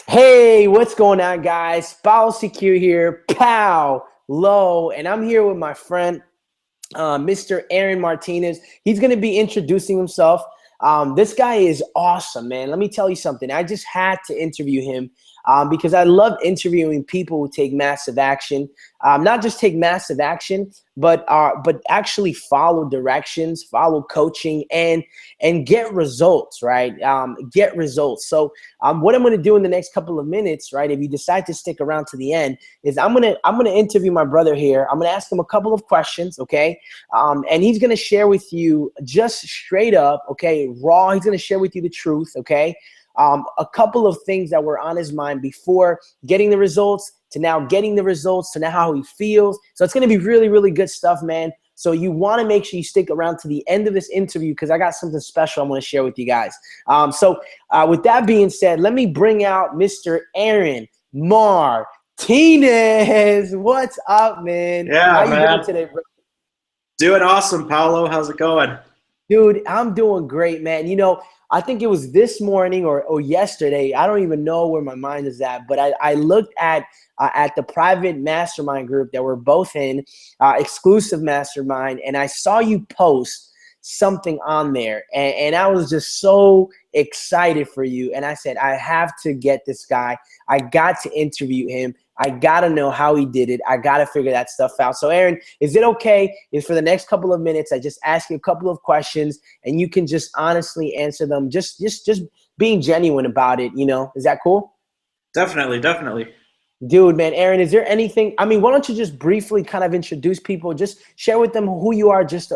Hey, what's going on, guys? Foul Secure here, pow, low, and I'm here with my friend, Mr. Aaron Martinez. He's going to be introducing himself. This guy is awesome, man. Let me tell you something. I just had to interview him because I love interviewing people who take massive action. Not just take massive action, but actually follow directions, follow coaching, and get results, right? Get results. So what I'm going to do in the next couple of minutes, right? If you decide to stick around to the end, is I'm gonna interview my brother here. I'm gonna ask him a couple of questions, okay? And he's gonna share with you just straight up, okay, raw. He's gonna share with you the truth, okay? A couple of things that were on his mind before getting the results to now getting the results to now how he feels. So it's gonna be really, really good stuff, man. So you want to make sure you stick around to the end of this interview because I got something special I'm going to share with you guys. With that being said, let me bring out Mr. Aaron Martinez. What's up, man? Yeah, How you doing man. today, bro? Doing awesome, Paolo. How's it going? Dude, I'm doing great, man. I think it was this morning or yesterday. I don't even know where my mind is at, but I looked at the private mastermind group that we're both in, exclusive mastermind, and I saw you post something on there, and I was just so excited for you. And I said, I have to get this guy. I got to interview him. I got to know how he did it. I got to figure that stuff out. So, Aaron, is it okay if for the next couple of minutes I just ask you a couple of questions and you can just honestly answer them, just being genuine about it, Is that cool? Definitely, definitely. Dude, man, Aaron, is there anything? I mean, why don't you just briefly kind of introduce people? Just share with them who you are, just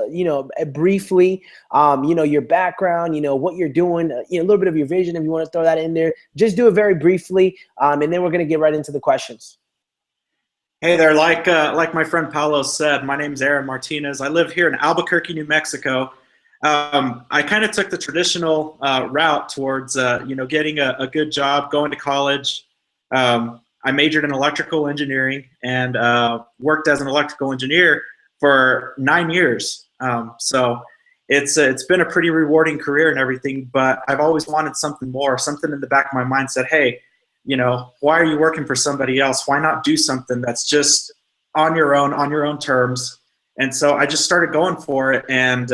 briefly. Your background, what you're doing, a little bit of your vision, if you want to throw that in there. Just do it very briefly, and then we're gonna get right into the questions. Hey there, like my friend Paolo said, my name's Aaron Martinez. I live here in Albuquerque, New Mexico. I kind of took the traditional route towards getting a good job, going to college. I majored in electrical engineering and worked as an electrical engineer for 9 years. So it's been a pretty rewarding career and everything, but I've always wanted something more. Something in the back of my mind said, hey, why are you working for somebody else? Why not do something that's just on your own terms? And so I just started going for it, and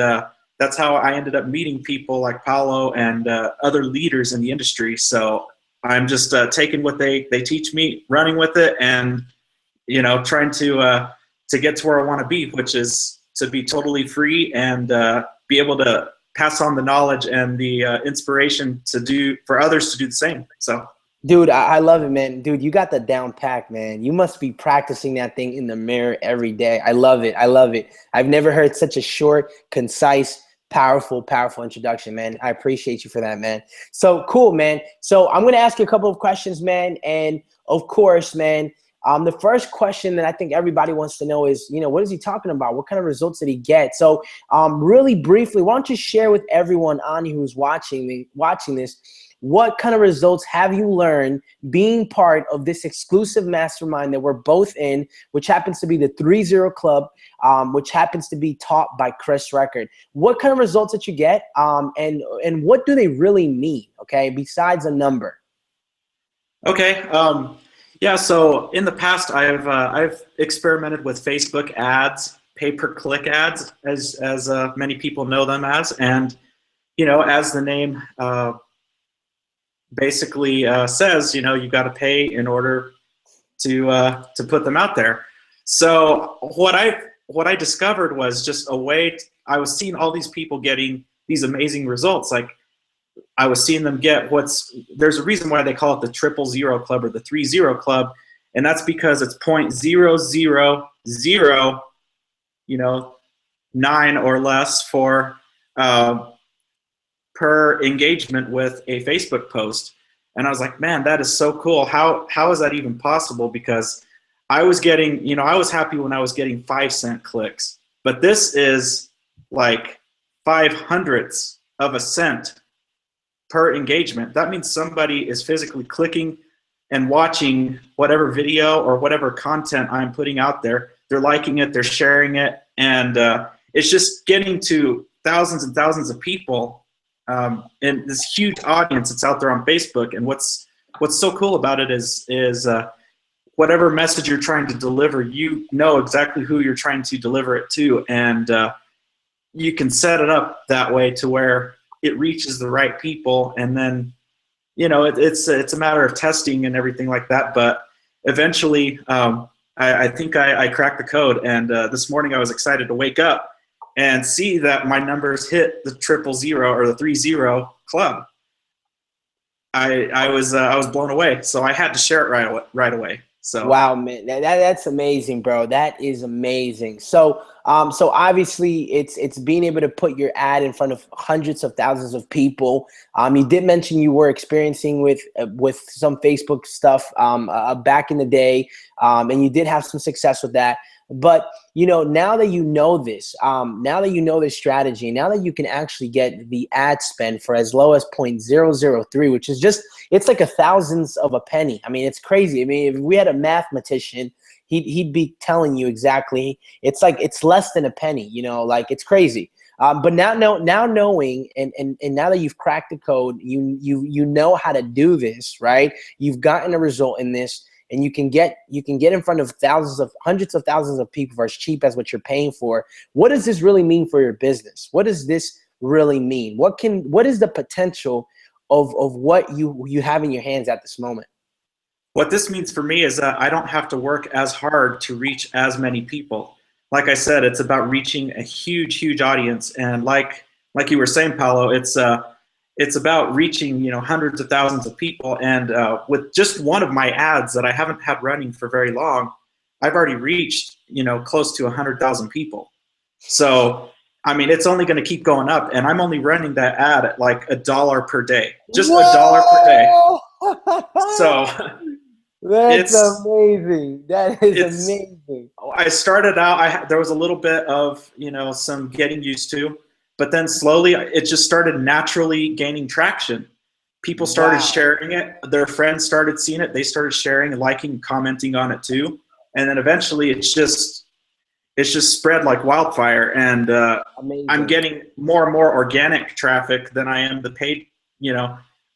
that's how I ended up meeting people like Paolo and other leaders in the industry. So I'm just taking what they teach me, running with it, and trying to get to where I want to be, which is to be totally free and be able to pass on the knowledge and the inspiration for others to do the same. So. Dude, I love it, man. Dude, you got the down pack, man. You must be practicing that thing in the mirror every day. I love it. I love it. I've never heard such a short, concise, powerful introduction, man. I appreciate you for that, man. So cool, man. So I'm going to ask you a couple of questions, man. And of course, man, the first question that I think everybody wants to know is, what is he talking about? What kind of results did he get? So really briefly, why don't you share with everyone on who's watching this, what kind of results have you learned being part of this exclusive mastermind that we're both in, which happens to be the 3-0 Club, which happens to be taught by Chris Record? What kind of results did you get, and what do they really mean, okay, besides a number? Okay. Yeah. So in the past, I've experimented with Facebook ads, pay-per-click ads, as many people know them as, and as the name basically says, you got to pay in order to put them out there. So what I discovered was just a way. I was seeing all these people getting these amazing results. Like I was seeing them get there's a reason why they call it the 000 Club or the 3-0 Club, and that's because it's 0.000 9 or less for per engagement with a Facebook post. And I was like, man, that is so cool. How is that even possible? Because I was getting, I was happy when I was getting 5-cent clicks, but this is like 0.05 of a cent per engagement. That means somebody is physically clicking and watching whatever video or whatever content I'm putting out there. They're liking it, they're sharing it, and it's just getting to thousands and thousands of people, and this huge audience that's out there on Facebook. And what's what's so cool about it is whatever message you're trying to deliver, you know exactly who you're trying to deliver it to, and you can set it up that way to where it reaches the right people, and then it's a matter of testing and everything like that. But eventually, I think I cracked the code, and this morning I was excited to wake up and see that my numbers hit the 000 or the 30 club. I was blown away, so I had to share it right away. So wow, man, that's amazing, bro. That is amazing. So so obviously it's being able to put your ad in front of hundreds of thousands of people. You did mention you were experiencing with some Facebook stuff back in the day, and you did have some success with that. But now that you know this, now that you know this strategy, now that you can actually get the ad spend for as low as 0.003, which is just, it's like a thousandth of a penny. I mean, it's crazy. I mean, if we had a mathematician, he'd be telling you exactly. It's like, it's less than a penny. Like, it's crazy. But now knowing and now that you've cracked the code, you know how to do this, right? You've gotten a result in this. And you can get in front of hundreds of thousands of people for as cheap as what you're paying for. What does this really mean for your business? What does this really mean? What is the potential of what you have in your hands at this moment? what this means for me is that I don't have to work as hard to reach as many people. Like I said, it's about reaching a huge audience, and like you were saying, Paolo, it's about reaching hundreds of thousands of people, and with just one of my ads that I haven't had running for very long, I've already reached close to 100,000 people. So I mean, it's only going to keep going up, and I'm only running that ad at like $1 per day, just $1 per day. So that's amazing. That is amazing. I started out, there was a little bit of some getting used to. But then slowly, it just started naturally gaining traction. People started sharing it. Their friends started seeing it. They started sharing and liking, commenting on it too. And then eventually, it's just spread like wildfire. And I'm getting more and more organic traffic than I am the paid.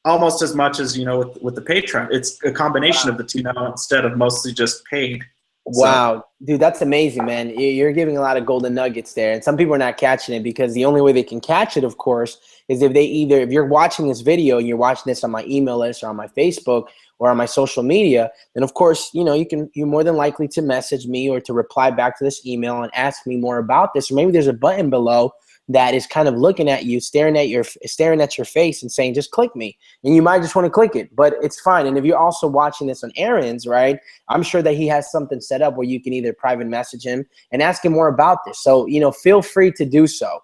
Almost as much as with the paid traffic. It's a combination of the two now instead of mostly just paid. Wow, dude, that's amazing, man. You're giving a lot of golden nuggets there, and some people are not catching it because the only way they can catch it, of course, is if you're watching this video and you're watching this on my email list or on my Facebook or on my social media, then of course, you're more than likely to message me or to reply back to this email and ask me more about this. Or maybe there's a button below that is kind of looking at you, staring at your face and saying, just click me. And you might just want to click it, but it's fine. And if you're also watching this on Aaron's, right, I'm sure that he has something set up where you can either private message him and ask him more about this. So, feel free to do so.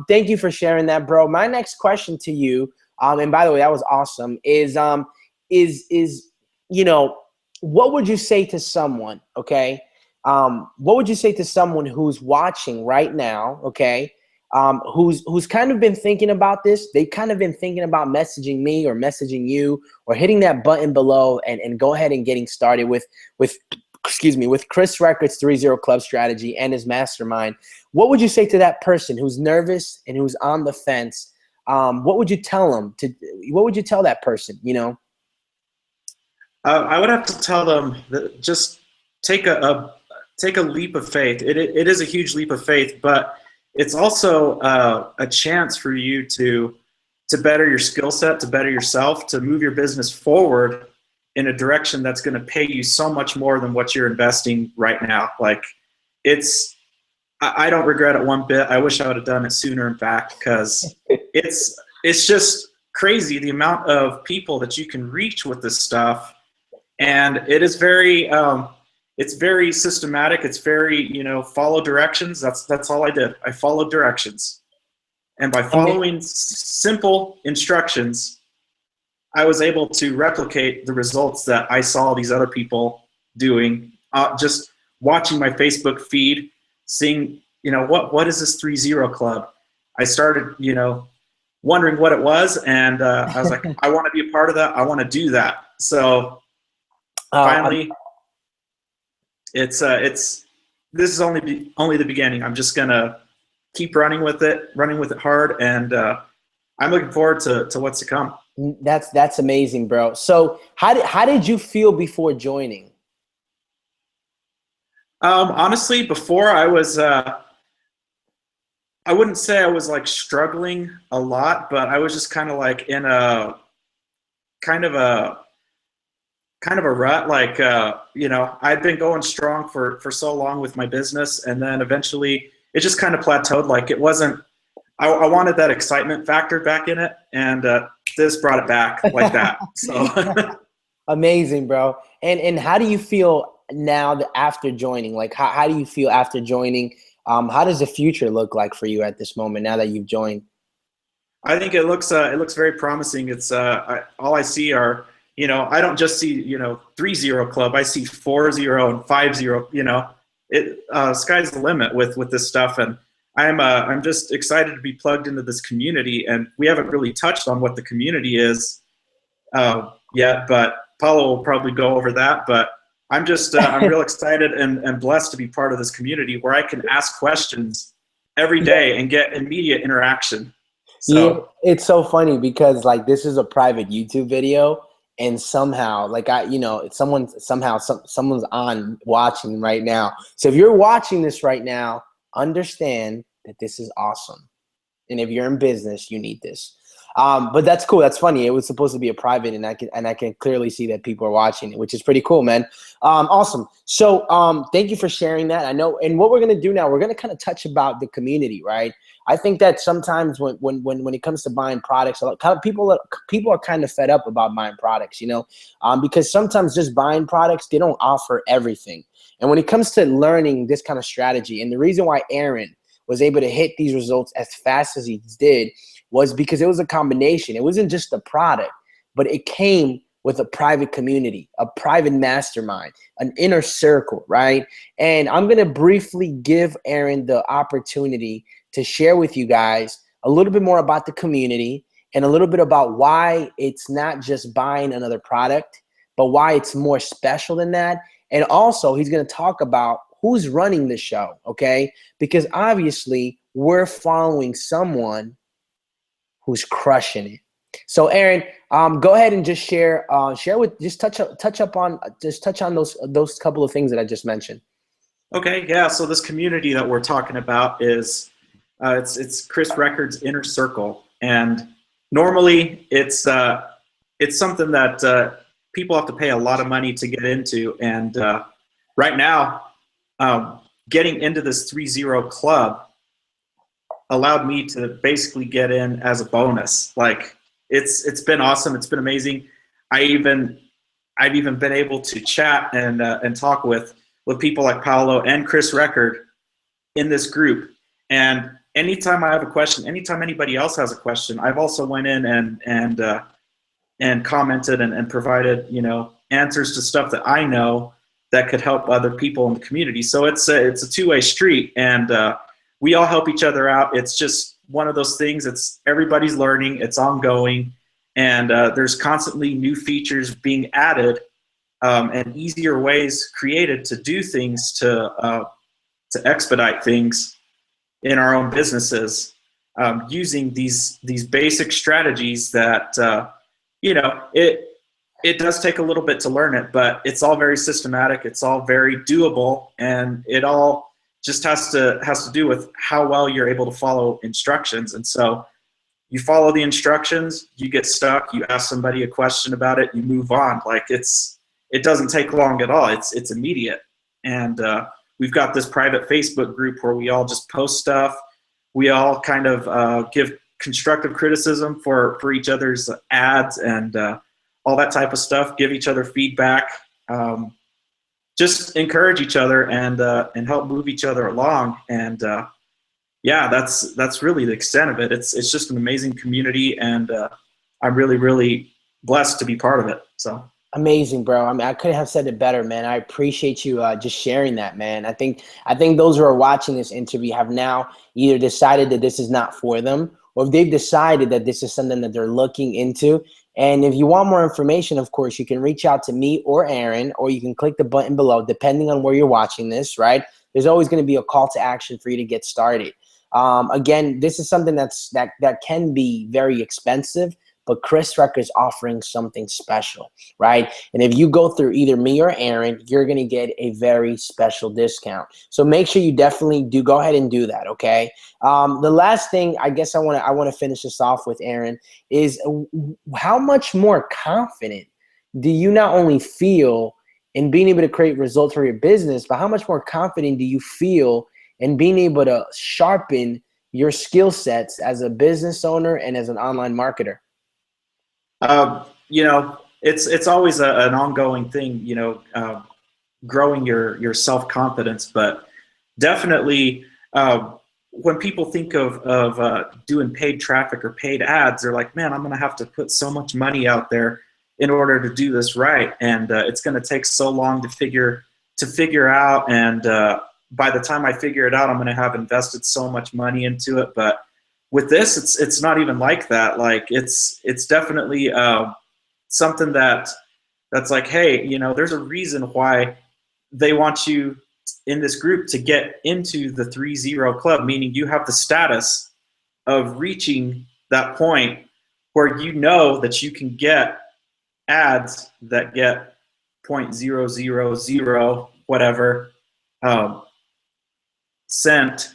Thank you for sharing that, bro. My next question to you, and by the way, that was awesome, is what would you say to someone, okay? What would you say to someone who's watching right now, okay? Who's kind of been thinking about this? They've kind of been thinking about messaging me or messaging you or hitting that button below and go ahead and getting started with Chris Records 3-0 Club strategy and his mastermind. What would you say to that person who's nervous and who's on the fence? What would you tell them what would you tell that person, I would have to tell them that just take a leap of faith. It is a huge leap of faith, but it's also a chance for you to better your skill set, to better yourself, to move your business forward in a direction that's going to pay you so much more than what you're investing right now. Like, I don't regret it one bit. I wish I would have done it sooner and back, because it's just crazy the amount of people that you can reach with this stuff, and it is very it's very systematic. It's very, follow directions. That's all I did. I followed directions. And by following simple instructions, I was able to replicate the results that I saw these other people doing. Just watching my Facebook feed, seeing, what is this 3-0 club? I started, wondering what it was. And I was like, I want to be a part of that. I want to do that. So finally, this is only the beginning. I'm just gonna keep running with it hard, and I'm looking forward to what's to come. That's amazing, bro. So how did you feel before joining? Honestly, before I wouldn't say I was like struggling a lot, but I was just kind of like in a kind of a kind of a rut. Like, I'd been going strong for so long with my business, and then eventually it just kind of plateaued. Like it wasn't. I wanted that excitement factor back in it, and this brought it back like that. So. Amazing, bro. And how do you feel now that after joining? Like how do you feel after joining? How does the future look like for you at this moment now that you've joined? I think it looks very promising. It's all I see are, I don't just see 3-0 club. I see 4-0 and 5-0. It sky's the limit with this stuff, and I'm just excited to be plugged into this community. And we haven't really touched on what the community is yet, but Paulo will probably go over that. But I'm just I'm real excited and blessed to be part of this community where I can ask questions every day and get immediate interaction. Yeah, So it's so funny because like this is a private YouTube video, and somehow like someone's on watching right now. So if you're watching this right now, understand that this is awesome. And if you're in business, you need this. But that's cool. That's funny. It was supposed to be a private, and I can clearly see that people are watching it, which is pretty cool, man. Awesome. So thank you for sharing that. I know. And what we're gonna do now, we're gonna kind of touch about the community, right? I think that sometimes when it comes to buying products, a lot kind of people are kind of fed up about buying products, because sometimes just buying products, they don't offer everything. And when it comes to learning this kind of strategy, and the reason why Aaron was able to hit these results as fast as he did was because it was a combination. It wasn't just the product, but it came with a private community, a private mastermind, an inner circle, right? And I'm going to briefly give Aaron the opportunity to share with you guys a little bit more about the community and a little bit about why it's not just buying another product, but why it's more special than that. And also, he's going to talk about who's running the show, okay? Because obviously, we're following someone who's crushing it. So, Aaron, go ahead and just touch on those couple of things that I just mentioned. okay, yeah. So this community that we're talking about is it's Chris Records Inner Circle, and normally it's something that people have to pay a lot of money to get into, and right now, getting into this 3-0 club allowed me to basically get in as a bonus. Like it's been awesome. It's been amazing. I've even been able to chat and talk with people like Paolo and Chris Record in this group. And anytime I have a question, anytime anybody else has a question, I've also went in and commented and provided answers to stuff that I know that could help other people in the community. So it's a two-way street, and we all help each other out. It's just one of those things. It's everybody's learning. It's ongoing, and there's constantly new features being added and easier ways created to do things to expedite things in our own businesses using these basic strategies that it does take a little bit to learn it, but it's all very systematic. It's all very doable, and it all just has to do with how well you're able to follow instructions. And so you follow the instructions, you get stuck, you ask somebody a question about it, you move on. Like it doesn't take long at all. It's immediate. And we've got this private Facebook group where we all just post stuff. We all kind of give constructive criticism for each other's ads and all that type of stuff, give each other feedback. Just encourage each other and help move each other along. And yeah, that's really the extent of it. It's just an amazing community, and I'm really, really blessed to be part of it. So Amazing, bro. I mean, I couldn't have said it better, man. I appreciate you just sharing that, man. I think those who are watching this interview have now either decided that this is not for them, or if they've decided that this is something that they're looking into. And if you want more information, of course, you can reach out to me or Aaron, or you can click the button below, depending on where you're watching this, right? There's always going to be a call to action for you to get started. Again, this is something that can be very expensive, but Chris Rucker is offering something special, right? And if you go through either me or Aaron, you're going to get a very special discount. So make sure you definitely do go ahead and do that, okay? The last thing I guess I want to finish this off with, Aaron, is how much more confident do you not only feel in being able to create results for your business, but how much more confident do you feel in being able to sharpen your skill sets as a business owner and as an online marketer? You know, it's always an ongoing thing, growing your self-confidence, but definitely when people think of doing paid traffic or paid ads, they're like, man, I'm going to have to put so much money out there in order to do this right, and it's going to take so long to figure out, and by the time I figure it out, I'm going to have invested so much money into it. But with this, it's not even like that. Like it's definitely something that's like, hey, there's a reason why they want you in this group to get into the 3-0 club, meaning you have the status of reaching that point where you know that you can get ads that get 0.000 whatever cent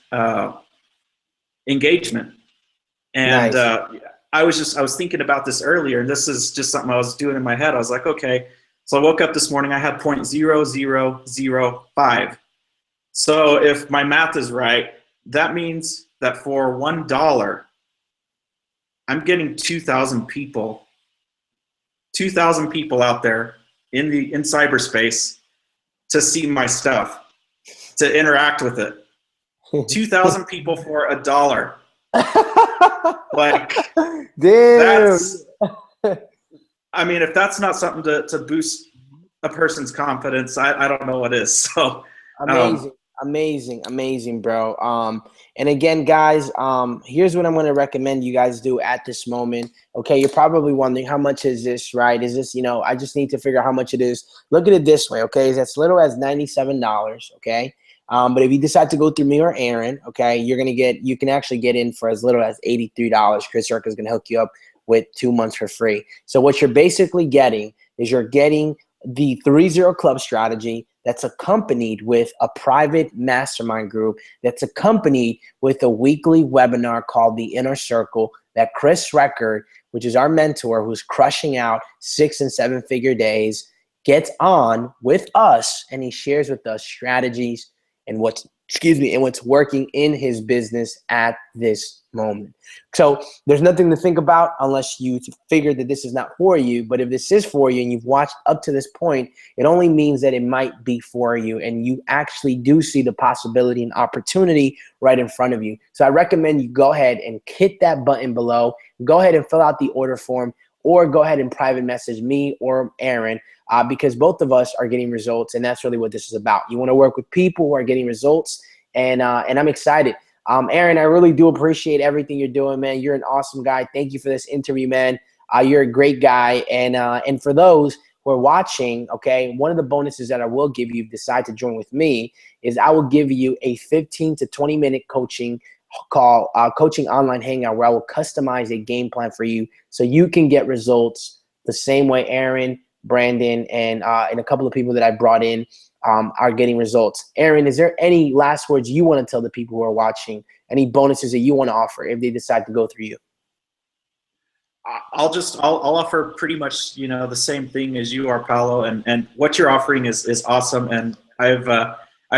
engagement. And Nice. I was thinking about this earlier, and this is just something I was doing in my head. I was like, okay, so I woke up this morning, I had 0.0005. So if my math is right, that means that for $1, I'm getting 2,000 people out there in cyberspace to see my stuff, to interact with it. 2,000 people for $1. Like, Damn. I mean, if that's not something to boost a person's confidence, I don't know what is. So amazing, bro. And again, guys, here's what I'm going to recommend you guys do at this moment. Okay, you're probably wondering, how much is this, right? Is this, I just need to figure out how much it is. Look at it this way, okay? It's as little as $97, okay? But if you decide to go through me or Aaron, okay, you can actually get in for as little as $83. Chris Rucker is going to hook you up with 2 months for free. So what you're basically getting is you're getting the 3-0 club strategy that's accompanied with a private mastermind group, that's accompanied with a weekly webinar called The Inner Circle that Chris Rucker, which is our mentor who's crushing out 6- and 7-figure days, gets on with us, and he shares with us strategies and what's working in his business at this moment. So there's nothing to think about unless you figure that this is not for you. But if this is for you and you've watched up to this point, it only means that it might be for you, and you actually do see the possibility and opportunity right in front of you. So I recommend you go ahead and hit that button below, go ahead and fill out the order form, or go ahead and private message me or Aaron, because both of us are getting results, and that's really what this is about. You want to work with people who are getting results, and I'm excited. Aaron, I really do appreciate everything you're doing, man. You're an awesome guy. Thank you for this interview, man. You're a great guy, and for those who are watching, okay, one of the bonuses that I will give you if you decide to join with me is I will give you a 15 to 20-minute coaching call, coaching online hangout, where I will customize a game plan for you so you can get results the same way Aaron, Brandon, and a couple of people that I brought in are getting results. Aaron, is there any last words you want to tell the people who are watching? Any bonuses that you want to offer if they decide to go through you? I'll offer pretty much the same thing as you are, Paolo, and what you're offering is awesome, and I've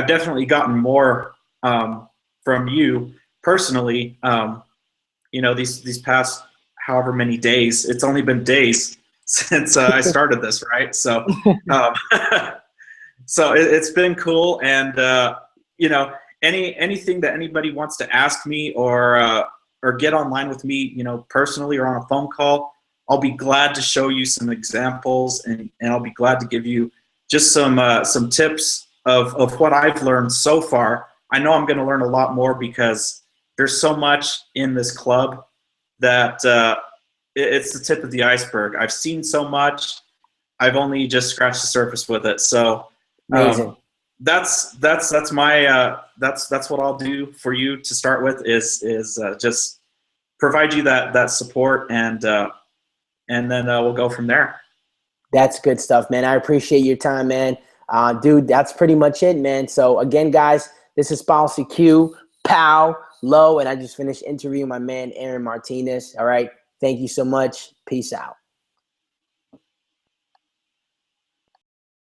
definitely gotten more from you personally. These past however many days, it's only been days since I started this, right? So so it's been cool, and anything that anybody wants to ask me or get online with me, personally or on a phone call, I'll be glad to show you some examples, and I'll be glad to give you just some tips of what I've learned so far. I know I'm going to learn a lot more because there's so much in this club that it's the tip of the iceberg. I've seen so much. I've only just scratched the surface with it. So that's my that's what I'll do for you to start with is just provide you that support, and and then we'll go from there. That's good stuff, man. I appreciate your time, man. Dude, that's pretty much it, man. So again, guys, this is Policy Q, Pow, Low, and I just finished interviewing my man, Aaron Martinez. All right. Thank you so much. Peace out.